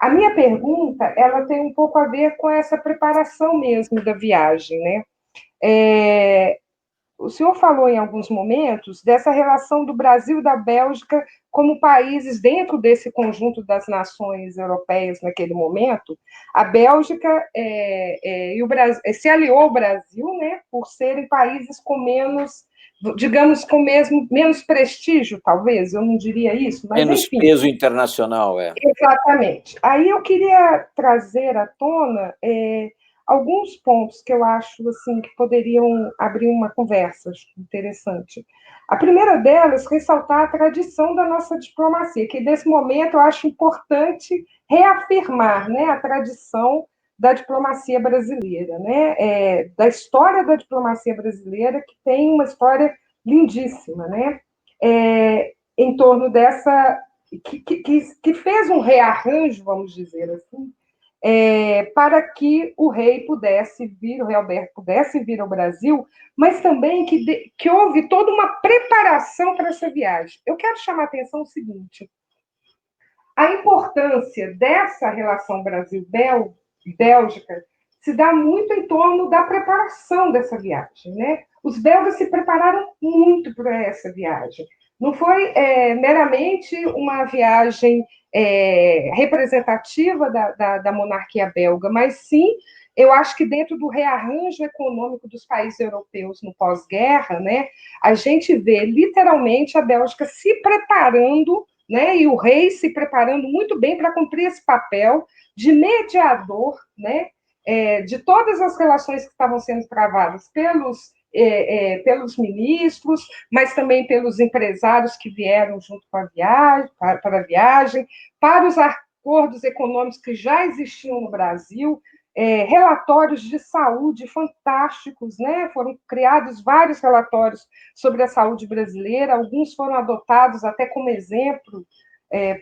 A minha pergunta, ela tem um pouco a ver com essa preparação mesmo da viagem, né? O senhor falou em alguns momentos dessa relação do Brasil e da Bélgica como países dentro desse conjunto das nações europeias naquele momento. A Bélgica e o Brasil, se aliou ao Brasil, né, por serem países com menos, digamos, com menos prestígio, talvez, eu não diria isso, mas menos enfim. Peso internacional, Exatamente. Aí eu queria trazer à tona alguns pontos que eu acho assim, que poderiam abrir uma conversa interessante. A primeira delas, ressaltar a tradição da nossa diplomacia, que nesse momento eu acho importante reafirmar, né, a tradição da diplomacia brasileira, né, da história da diplomacia brasileira, que tem uma história lindíssima, né, em torno dessa, que fez um rearranjo, vamos dizer assim, para que o rei Alberto pudesse vir ao Brasil, mas também que houve toda uma preparação para essa viagem. Eu quero chamar a atenção o seguinte: a importância dessa relação Brasil-Bélgica se dá muito em torno da preparação dessa viagem, né? Os belgas se prepararam muito para essa viagem. Não foi meramente uma viagem representativa da monarquia belga, mas sim, eu acho que dentro do rearranjo econômico dos países europeus no pós-guerra, né, a gente vê literalmente a Bélgica se preparando, né, e o rei se preparando muito bem para cumprir esse papel de mediador, né, de todas as relações que estavam sendo travadas pelos ministros, mas também pelos empresários que vieram junto com a viagem, para a viagem, para acordos econômicos que já existiam no Brasil, relatórios de saúde fantásticos, né? Foram criados vários relatórios sobre a saúde brasileira, alguns foram adotados até como exemplo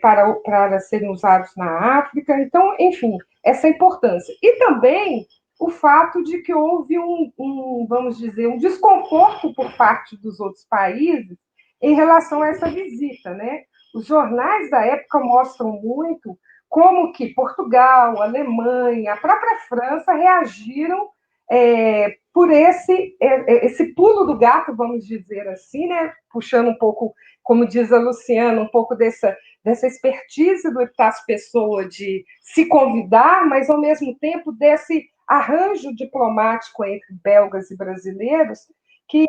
para serem usados na África. Então, enfim, essa importância. E também o fato de que houve vamos dizer, um desconforto por parte dos outros países em relação a essa visita, né? Os jornais da época mostram muito como que Portugal, Alemanha, a própria França reagiram por esse pulo do gato, vamos dizer assim, né? Puxando um pouco, como diz a Luciana, um pouco dessa expertise do Epitácio Pessoa de se convidar, mas, ao mesmo tempo, desse arranjo diplomático entre belgas e brasileiros que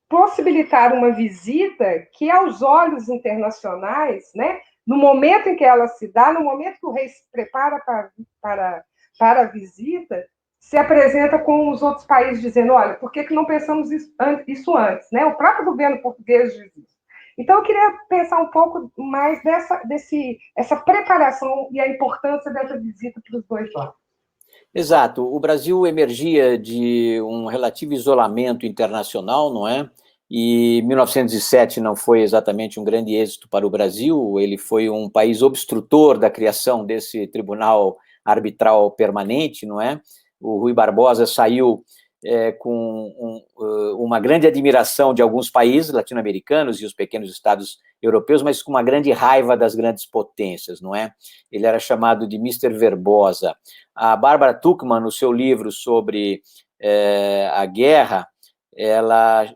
possibilitaram uma visita que, aos olhos internacionais, né, no momento em que ela se dá, no momento que o rei se prepara para a visita, se apresenta com os outros países dizendo, olha, por que não pensamos isso antes? Né? O próprio governo português diz isso. Então, eu queria pensar um pouco mais essa preparação e a importância dessa visita para os dois lados. Exato. O Brasil emergia de um relativo isolamento internacional, não é? E 1907 não foi exatamente um grande êxito para o Brasil, ele foi um país obstrutor da criação desse tribunal arbitral permanente, não é? O Rui Barbosa saiu com uma grande admiração de alguns países latino-americanos e os pequenos estados europeus, mas com uma grande raiva das grandes potências, não é? Ele era chamado de Mr. Verbosa. A Bárbara Tuchman, no seu livro sobre a guerra, ela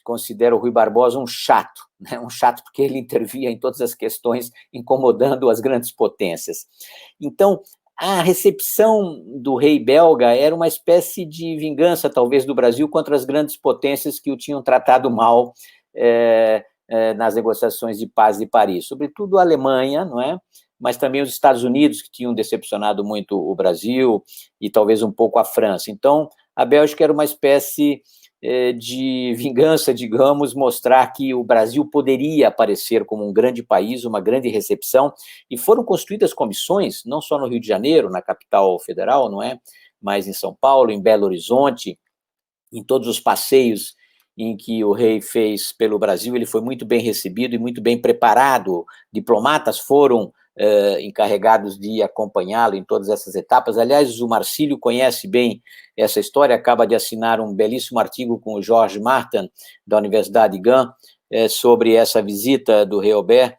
considera o Rui Barbosa um chato, né? Um chato porque ele intervia em todas as questões, incomodando as grandes potências. Então, a recepção do rei belga era uma espécie de vingança, talvez, do Brasil contra as grandes potências que o tinham tratado mal nas negociações de paz de Paris, sobretudo a Alemanha, não é? Mas também os Estados Unidos, que tinham decepcionado muito o Brasil, e talvez um pouco a França. Então, a Bélgica era uma espécie de vingança, digamos, mostrar que o Brasil poderia aparecer como um grande país, uma grande recepção, e foram construídas comissões, não só no Rio de Janeiro, na capital federal, não é? Mas em São Paulo, em Belo Horizonte, em todos os passeios em que o rei fez pelo Brasil, ele foi muito bem recebido e muito bem preparado. Diplomatas foram encarregados de acompanhá-lo em todas essas etapas. Aliás, o Marcílio conhece bem essa história, acaba de assinar um belíssimo artigo com o George Martin, da Universidade de Gand, sobre essa visita do rei Albert,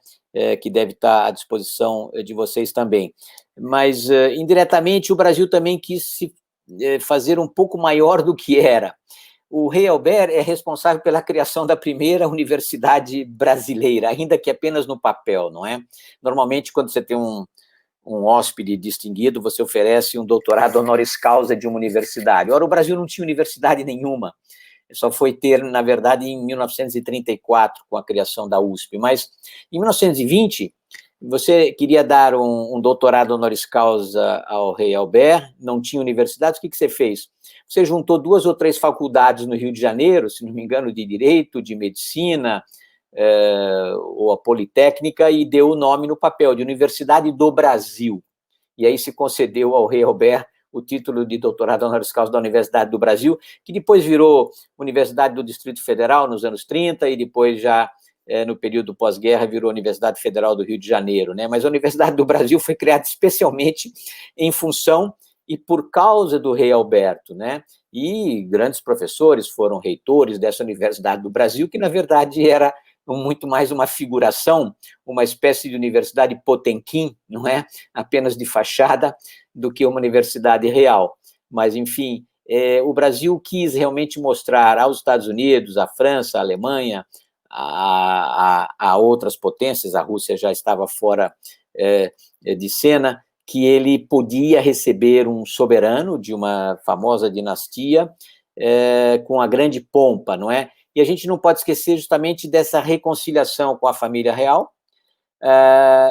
que deve estar à disposição de vocês também. Mas, indiretamente, o Brasil também quis se fazer um pouco maior do que era. O rei Albert é responsável pela criação da primeira universidade brasileira, ainda que apenas no papel, não é? Normalmente, quando você tem um hóspede distinguido, você oferece um doutorado honoris causa de uma universidade. Ora, o Brasil não tinha universidade nenhuma, só foi ter, na verdade, em 1934, com a criação da USP. Mas, em 1920, você queria dar um doutorado honoris causa ao rei Albert, não tinha universidade, o que você fez? Você juntou 2 ou 3 faculdades no Rio de Janeiro, se não me engano, de Direito, de Medicina, ou a Politécnica, e deu o nome no papel, de Universidade do Brasil. E aí se concedeu ao rei Albert o título de doutorado honoris causa da Universidade do Brasil, que depois virou Universidade do Distrito Federal nos anos 30, e depois já no período pós-guerra virou Universidade Federal do Rio de Janeiro, né? Mas a Universidade do Brasil foi criada especialmente em função e por causa do rei Alberto, né? E grandes professores foram reitores dessa Universidade do Brasil, que, na verdade, era muito mais uma figuração, uma espécie de universidade Potemkin, não é? Apenas de fachada, do que uma universidade real. Mas, enfim, o Brasil quis realmente mostrar aos Estados Unidos, à França, à Alemanha, a outras potências, a Rússia já estava fora de cena, que ele podia receber um soberano de uma famosa dinastia com a grande pompa, não é? E a gente não pode esquecer justamente dessa reconciliação com a família real.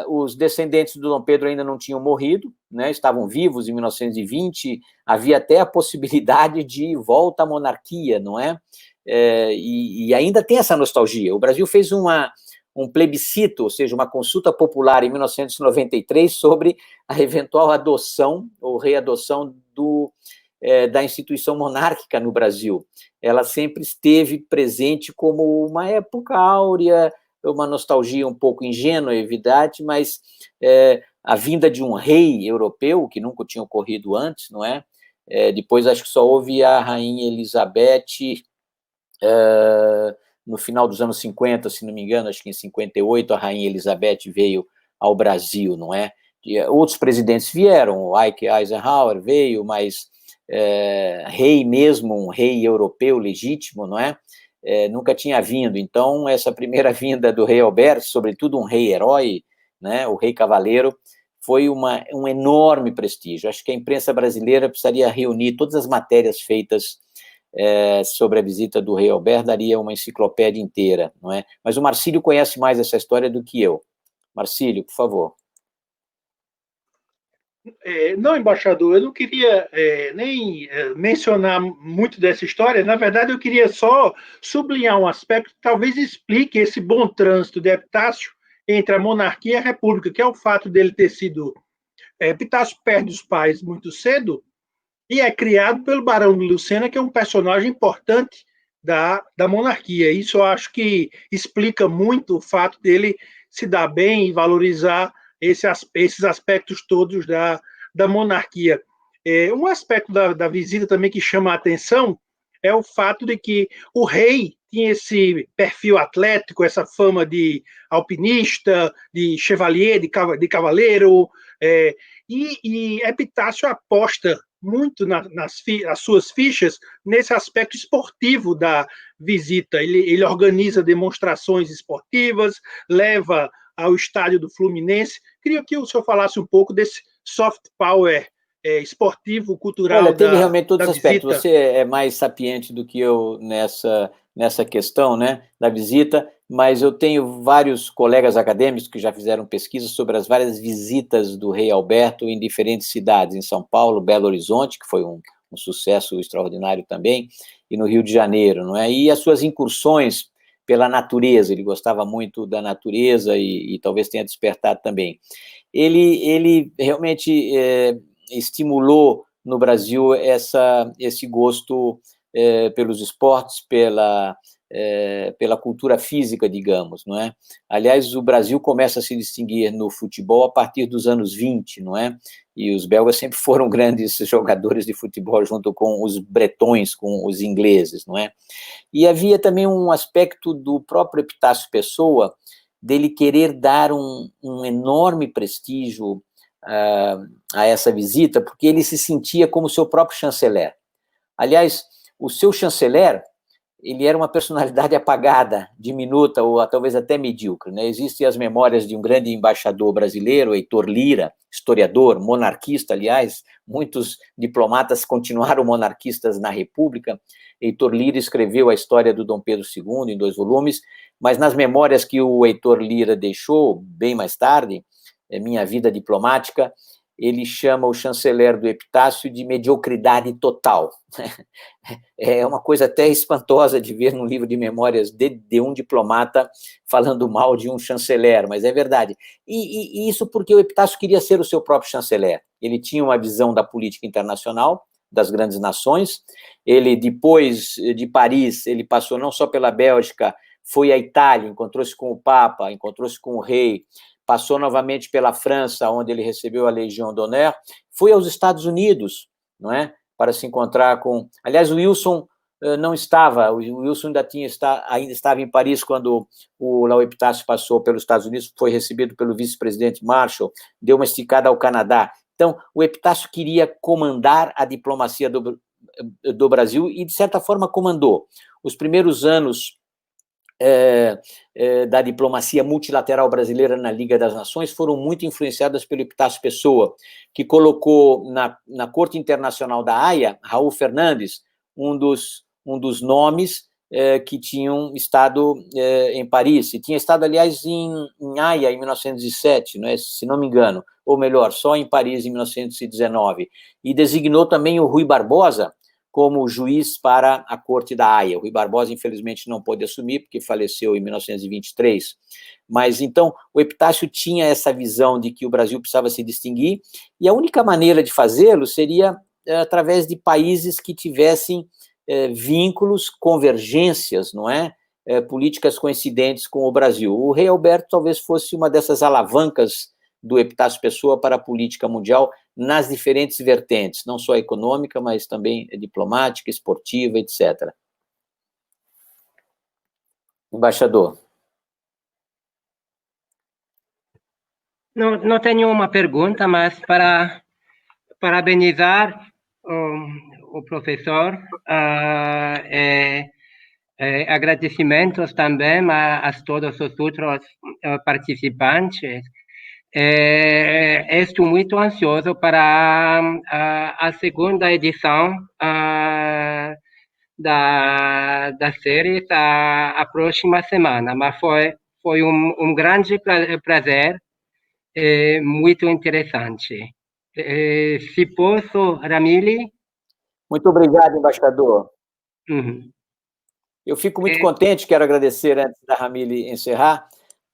Os descendentes do Dom Pedro ainda não tinham morrido, né? Estavam vivos em 1920, havia até a possibilidade de volta à monarquia, não é? E ainda tem essa nostalgia. O Brasil fez uma um plebiscito, ou seja, uma consulta popular em 1993 sobre a eventual adoção ou readoção da instituição monárquica no Brasil. Ela sempre esteve presente como uma época áurea, uma nostalgia um pouco ingênua, é evidente, mas a vinda de um rei europeu, que nunca tinha ocorrido antes, não é? Depois acho que só houve a Rainha Elizabeth no final dos anos 50, se não me engano, acho que em 58 a Rainha Elizabeth veio ao Brasil, não é? E outros presidentes vieram, o Ike Eisenhower veio, mas rei mesmo, um rei europeu legítimo, não é? Nunca tinha vindo. Então, essa primeira vinda do rei Alberto, sobretudo um rei herói, né, o rei cavaleiro, foi um enorme prestígio. Acho que a imprensa brasileira precisaria reunir todas as matérias feitas sobre a visita do rei Alberto, daria uma enciclopédia inteira, não é? Mas o Marcílio conhece mais essa história do que eu. Marcílio, por favor. Não, embaixador, eu não queria nem mencionar muito dessa história. Na verdade, eu queria só sublinhar um aspecto que talvez explique esse bom trânsito de Epitácio entre a monarquia e a república, que é o fato dele ter sido... Epitácio perde os pais muito cedo e é criado pelo Barão de Lucena, que é um personagem importante da monarquia. Isso eu acho que explica muito o fato dele se dar bem e valorizar esses aspectos todos da monarquia. Um aspecto da visita também que chama a atenção é o fato de que o rei tinha esse perfil atlético, essa fama de alpinista, de chevalier, de cavaleiro, e Epitácio aposta muito nas suas fichas nesse aspecto esportivo da visita. Ele organiza demonstrações esportivas, leva ao estádio do Fluminense. Queria que o senhor falasse um pouco desse soft power esportivo, cultural. Olha, teve realmente todos os aspectos. Visita. Você é mais sapiente do que eu nessa questão, né, da visita, mas eu tenho vários colegas acadêmicos que já fizeram pesquisas sobre as várias visitas do rei Alberto em diferentes cidades, em São Paulo, Belo Horizonte, que foi um sucesso extraordinário também, e no Rio de Janeiro, não é? E as suas incursões pela natureza, ele gostava muito da natureza e talvez tenha despertado também. Ele realmente estimulou no Brasil esse gosto pelos esportes, pela cultura física, digamos, não é? Aliás, o Brasil começa a se distinguir no futebol a partir dos anos 20, não é? E os belgas sempre foram grandes jogadores de futebol junto com os bretões, com os ingleses, não é? E havia também um aspecto do próprio Epitácio Pessoa, dele querer dar um enorme prestígio a essa visita, porque ele se sentia como seu próprio chanceler. Aliás, o seu chanceler, ele era uma personalidade apagada, diminuta ou talvez até medíocre, né? Existem as memórias de um grande embaixador brasileiro, Heitor Lira, historiador, monarquista, aliás, muitos diplomatas continuaram monarquistas na República. Heitor Lira escreveu a história do Dom Pedro II em 2 volumes, mas nas memórias que o Heitor Lira deixou, bem mais tarde, Minha Vida Diplomática, ele chama o chanceler do Epitácio de mediocridade total. É uma coisa até espantosa de ver num livro de memórias de um diplomata falando mal de um chanceler, mas é verdade. E isso porque o Epitácio queria ser o seu próprio chanceler. Ele tinha uma visão da política internacional, das grandes nações. Ele, depois de Paris, ele passou não só pela Bélgica, foi à Itália, encontrou-se com o Papa, encontrou-se com o rei, passou novamente pela França, onde ele recebeu a Légion d'Honneur, foi aos Estados Unidos, não é? Para se encontrar com... Aliás, o Wilson não estava, o Wilson ainda estava em Paris quando o Epitácio passou pelos Estados Unidos, foi recebido pelo vice-presidente Marshall, deu uma esticada ao Canadá. Então, o Epitácio queria comandar a diplomacia do Brasil e, de certa forma, comandou. Os primeiros anos da diplomacia multilateral brasileira na Liga das Nações foram muito influenciadas pelo Epitácio Pessoa, que colocou na Corte Internacional da Haia, Raul Fernandes, um dos nomes que tinham estado em Paris, e tinha estado, aliás, em Haia em 1907, não é, se não me engano, ou melhor, só em Paris em 1919, e designou também o Rui Barbosa como juiz para a Corte da Haia. O Rui Barbosa, infelizmente, não pôde assumir, porque faleceu em 1923. Mas, então, o Epitácio tinha essa visão de que o Brasil precisava se distinguir, e a única maneira de fazê-lo seria através de países que tivessem vínculos, convergências, não é? Políticas coincidentes com o Brasil. O rei Alberto talvez fosse uma dessas alavancas do Epitácio Pessoa para a política mundial nas diferentes vertentes, não só econômica, mas também diplomática, esportiva, etc. Embaixador. Não tenho uma pergunta, mas para parabenizar o professor, agradecimentos também a todos os outros participantes. Estou muito ansioso para a segunda edição da série a próxima semana, mas foi um grande prazer, muito interessante. Se posso, Ramili? Muito obrigado, embaixador. Uhum. Eu fico muito contente, quero agradecer antes da Ramili encerrar,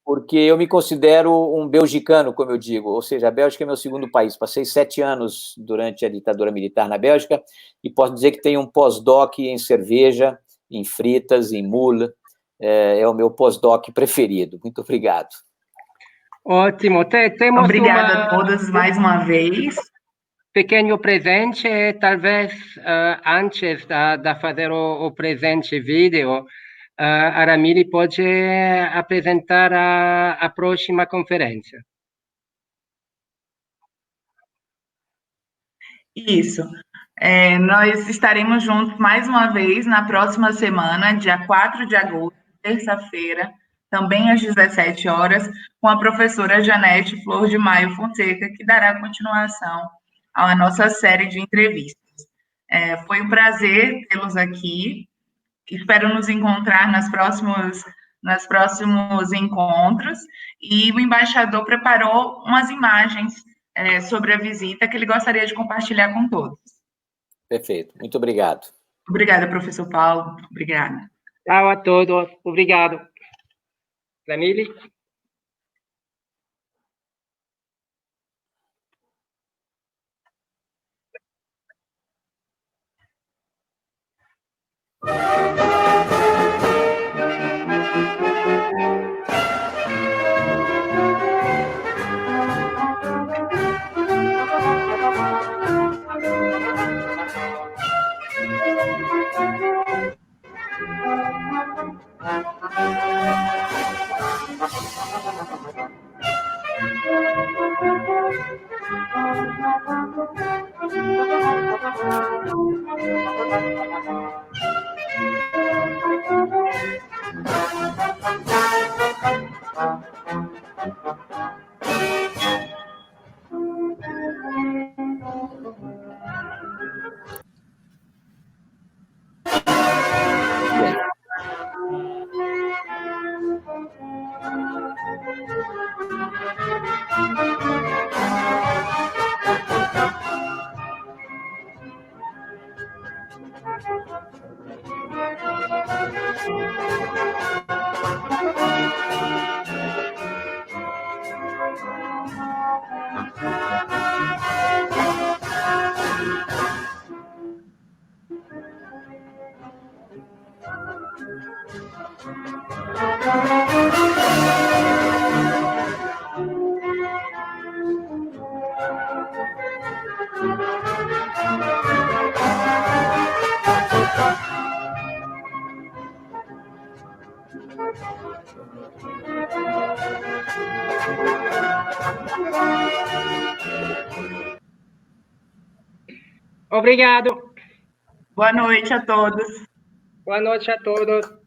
porque eu me considero um belgicano, como eu digo, ou seja, a Bélgica é meu segundo país. Passei 7 anos durante a ditadura militar na Bélgica e posso dizer que tenho um pós-doc em cerveja, em fritas, em mule. É o meu pós-doc preferido. Muito obrigado. Ótimo. Temos Obrigada a todas mais uma vez. Pequeno presente, talvez antes de fazer o presente vídeo, a Ramili pode apresentar a próxima conferência. Isso. Nós estaremos juntos mais uma vez na próxima semana, dia 4 de agosto, terça-feira, também às 17 horas, com a professora Janete Flor de Maio Fonseca, que dará continuação à nossa série de entrevistas. Foi um prazer tê-los aqui. Espero nos encontrar nos próximos encontros. E o embaixador preparou umas imagens sobre a visita que ele gostaria de compartilhar com todos. Perfeito. Muito obrigado. Obrigada, professor Paulo. Obrigada. Tchau a todos. Obrigado. Ramili? Obrigado. Boa noite a todos. Boa noite a todos.